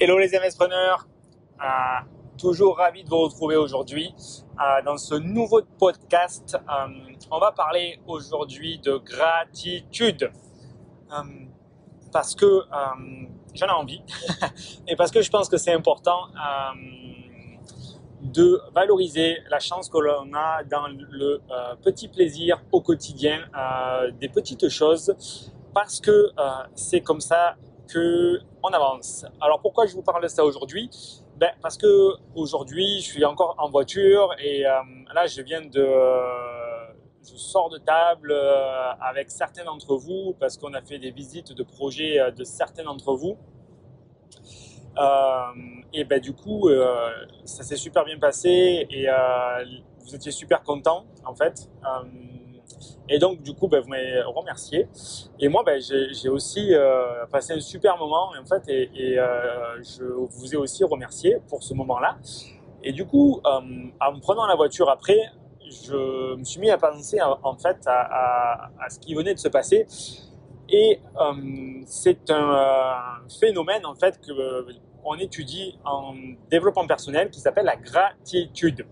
Hello les MS-preneurs, toujours ravi de vous retrouver aujourd'hui dans ce nouveau podcast. On va parler aujourd'hui de gratitude parce que j'en ai envie et parce que je pense que c'est important de valoriser la chance que l'on a dans le petit plaisir au quotidien, des petites choses, parce que c'est comme ça qu'on avance. Alors pourquoi je vous parle de ça aujourd'hui? Parce que aujourd'hui je suis encore en voiture et là je sors de table avec certains d'entre vous parce qu'on a fait des visites de projets de certains d'entre vous. Du coup, ça s'est super bien passé et vous étiez super contents en fait. Et donc du coup, vous m'avez remercié. Et moi, j'ai aussi passé un super moment en fait, et je vous ai aussi remercié pour ce moment-là. Et du coup, en me prenant la voiture après, je me suis mis à penser en fait à ce qui venait de se passer. Et c'est un phénomène en fait que on étudie en développement personnel qui s'appelle la gratitude.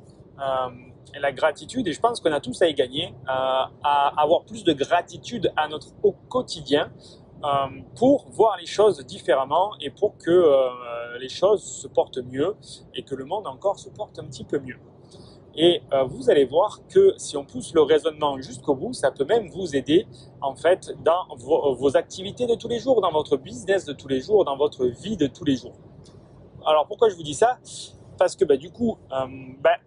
Et la gratitude, et je pense qu'on a tous à y gagner, à avoir plus de gratitude au quotidien pour voir les choses différemment et pour que les choses se portent mieux et que le monde encore se porte un petit peu mieux. Et vous allez voir que si on pousse le raisonnement jusqu'au bout, ça peut même vous aider en fait dans vos activités de tous les jours, dans votre business de tous les jours, dans votre vie de tous les jours. Alors pourquoi je vous dis ça? Parce que du coup,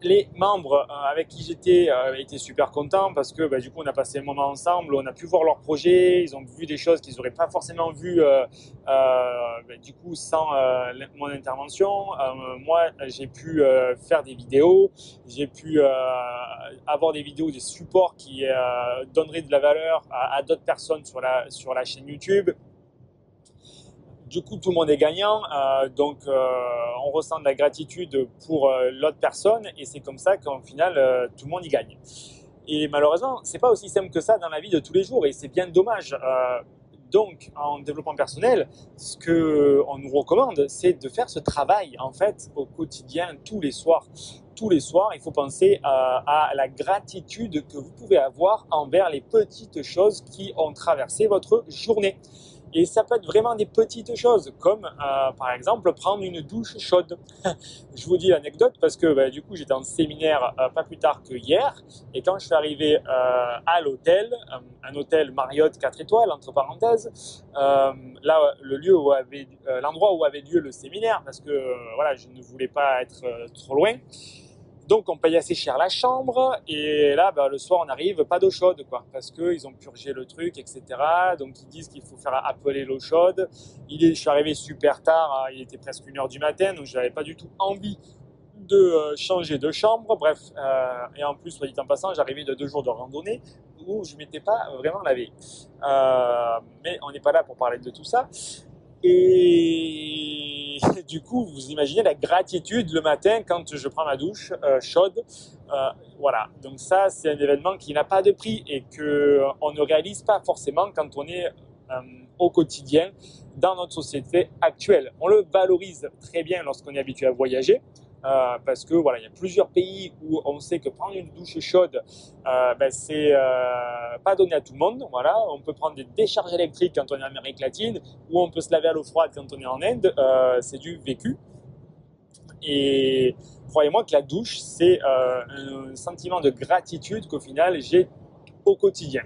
les membres avec qui j'étais étaient super contents parce que du coup on a passé un moment ensemble, on a pu voir leurs projets, ils ont vu des choses qu'ils n'auraient pas forcément vues du coup sans mon intervention. Moi j'ai pu faire des vidéos, j'ai pu avoir des vidéos, des supports qui donneraient de la valeur à d'autres personnes sur la chaîne YouTube. Du coup, tout le monde est gagnant, donc on ressent de la gratitude pour l'autre personne et c'est comme ça qu'en final, tout le monde y gagne. Et malheureusement, c'est pas aussi simple que ça dans la vie de tous les jours et c'est bien dommage. Donc, en développement personnel, ce qu'on nous recommande, c'est de faire ce travail en fait au quotidien, tous les soirs. Tous les soirs, il faut penser à la gratitude que vous pouvez avoir envers les petites choses qui ont traversé votre journée. Et ça peut être vraiment des petites choses, comme par exemple prendre une douche chaude. Je vous dis l'anecdote parce que du coup j'étais en séminaire pas plus tard que hier, et quand je suis arrivé à l'hôtel, un hôtel Marriott 4 étoiles entre parenthèses, là l'endroit où avait lieu le séminaire, parce que voilà, je ne voulais pas être trop loin. Donc on paye assez cher la chambre et là le soir on arrive, pas d'eau chaude quoi, parce qu'ils ont purgé le truc, etc. Donc ils disent qu'il faut faire appeler l'eau chaude. Je suis arrivé super tard, il était presque 1h du matin, donc je n'avais pas du tout envie de changer de chambre. Bref, et en plus, soit dit en passant, j'arrivais de 2 jours de randonnée où je ne m'étais pas vraiment lavé. Mais on n'est pas là pour parler de tout ça. Et du coup, vous imaginez la gratitude le matin quand je prends ma douche chaude. Voilà, donc ça, c'est un événement qui n'a pas de prix et qu'on ne réalise pas forcément quand on est au quotidien dans notre société actuelle. On le valorise très bien lorsqu'on est habitué à voyager. Parce que voilà, il y a plusieurs pays où on sait que prendre une douche chaude, c'est pas donné à tout le monde. Voilà, on peut prendre des décharges électriques quand on est en Amérique latine, ou on peut se laver à l'eau froide quand on est en Inde. C'est du vécu. Et croyez-moi que la douche, c'est un sentiment de gratitude qu'au final j'ai au quotidien.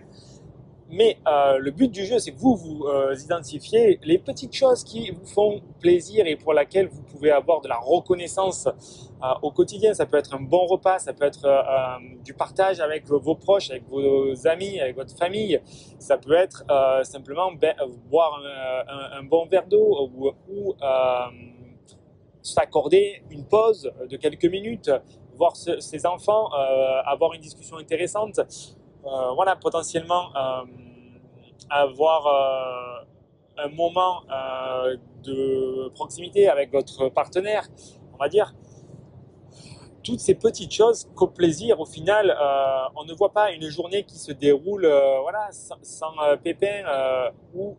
Mais le but du jeu, c'est que vous identifiez les petites choses qui vous font plaisir et pour lesquelles vous pouvez avoir de la reconnaissance au quotidien. Ça peut être un bon repas, ça peut être du partage avec vos proches, avec vos amis, avec votre famille. Ça peut être simplement boire un bon verre d'eau ou s'accorder une pause de quelques minutes, voir ses enfants, avoir une discussion intéressante. Voilà, potentiellement avoir un moment de proximité avec votre partenaire, on va dire. toutes ces petites choses qu'au plaisir, au final, on ne voit pas une journée qui se déroule voilà, sans pépin ou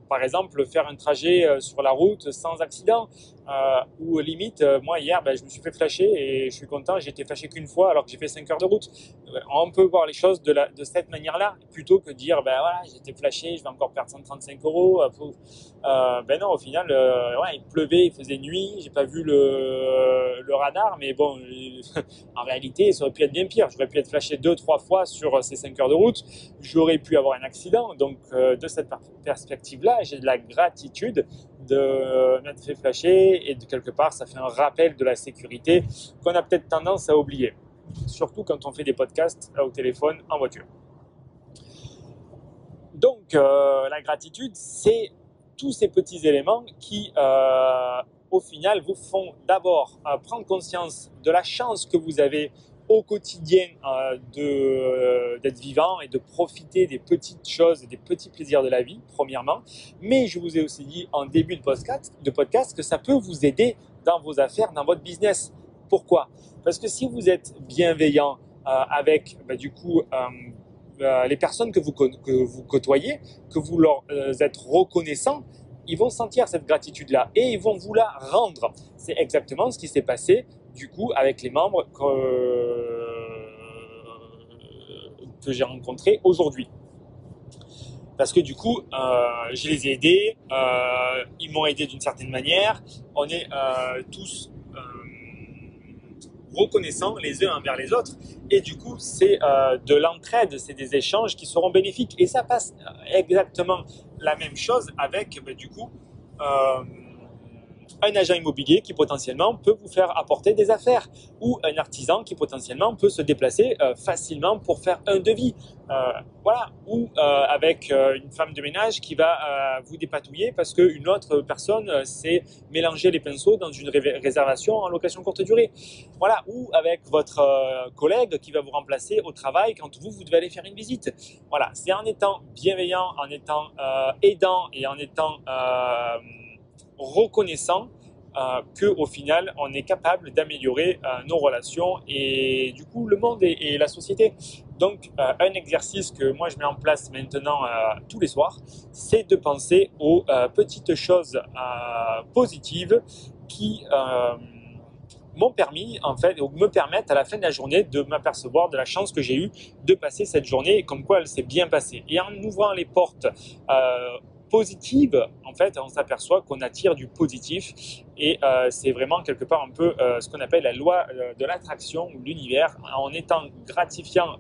par exemple faire un trajet sur la route sans accident ou limite, moi hier je me suis fait flasher et je suis content, j'ai été flashé qu'une fois alors que j'ai fait 5 heures de route. On peut voir les choses de cette manière-là plutôt que de dire voilà, j'ai été flashé, je vais encore perdre 135 euros. Non, au final, ouais, il pleuvait, il faisait nuit, j'ai pas vu le radar, mais bon, en réalité, ça aurait pu être bien pire. J'aurais pu être flashé 2-3 fois sur ces 5 heures de route, j'aurais pu avoir un accident. Donc, de cette perspective-là, j'ai de la gratitude de m'être fait flasher et de quelque part, ça fait un rappel de la sécurité qu'on a peut-être tendance à oublier, surtout quand on fait des podcasts au téléphone, en voiture. Donc, la gratitude, c'est tous ces petits éléments qui, au final, vous font d'abord prendre conscience de la chance que vous avez au quotidien d'être vivant et de profiter des petites choses et des petits plaisirs de la vie, premièrement. Mais je vous ai aussi dit en début de podcast que ça peut vous aider dans vos affaires, dans votre business. Pourquoi ? Parce que si vous êtes bienveillant avec, les personnes que vous côtoyez, que vous leur êtes reconnaissant, ils vont sentir cette gratitude-là et ils vont vous la rendre. C'est exactement ce qui s'est passé du coup avec les membres que j'ai rencontrés aujourd'hui. Parce que du coup, je les ai aidés, ils m'ont aidé d'une certaine manière, on est tous reconnaissants les uns envers les autres et du coup c'est de l'entraide, c'est des échanges qui seront bénéfiques et ça passe exactement la même chose avec un agent immobilier qui potentiellement peut vous faire apporter des affaires ou un artisan qui potentiellement peut se déplacer facilement pour faire un devis. Voilà. Ou avec une femme de ménage qui va vous dépatouiller parce qu'une autre personne s'est mélangé les pinceaux dans une réservation en location courte durée. Voilà. Ou avec votre collègue qui va vous remplacer au travail quand vous devez aller faire une visite. Voilà. C'est en étant bienveillant, en étant aidant et en étant reconnaissant qu'au final on est capable d'améliorer nos relations et du coup le monde et la société. Donc un exercice que moi je mets en place maintenant tous les soirs, c'est de penser aux petites choses positives qui m'ont permis en fait, ou me permettent à la fin de la journée de m'apercevoir de la chance que j'ai eue de passer cette journée et comme quoi elle s'est bien passée. Et en ouvrant les portes positive, en fait, on s'aperçoit qu'on attire du positif et c'est vraiment quelque part un peu ce qu'on appelle la loi de l'attraction ou l'univers. En étant gratifiant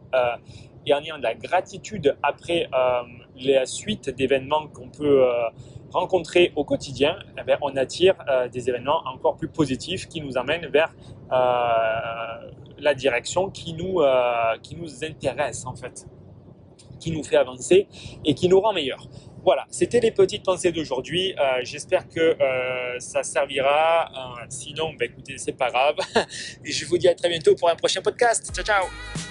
et en ayant de la gratitude après la suite d'événements qu'on peut rencontrer au quotidien, eh bien, on attire des événements encore plus positifs qui nous emmènent vers la direction qui nous intéresse en fait, qui nous fait avancer et qui nous rend meilleurs. Voilà, c'était les petites pensées d'aujourd'hui. J'espère que ça servira. Sinon, écoutez, c'est pas grave. Et je vous dis à très bientôt pour un prochain podcast. Ciao, ciao!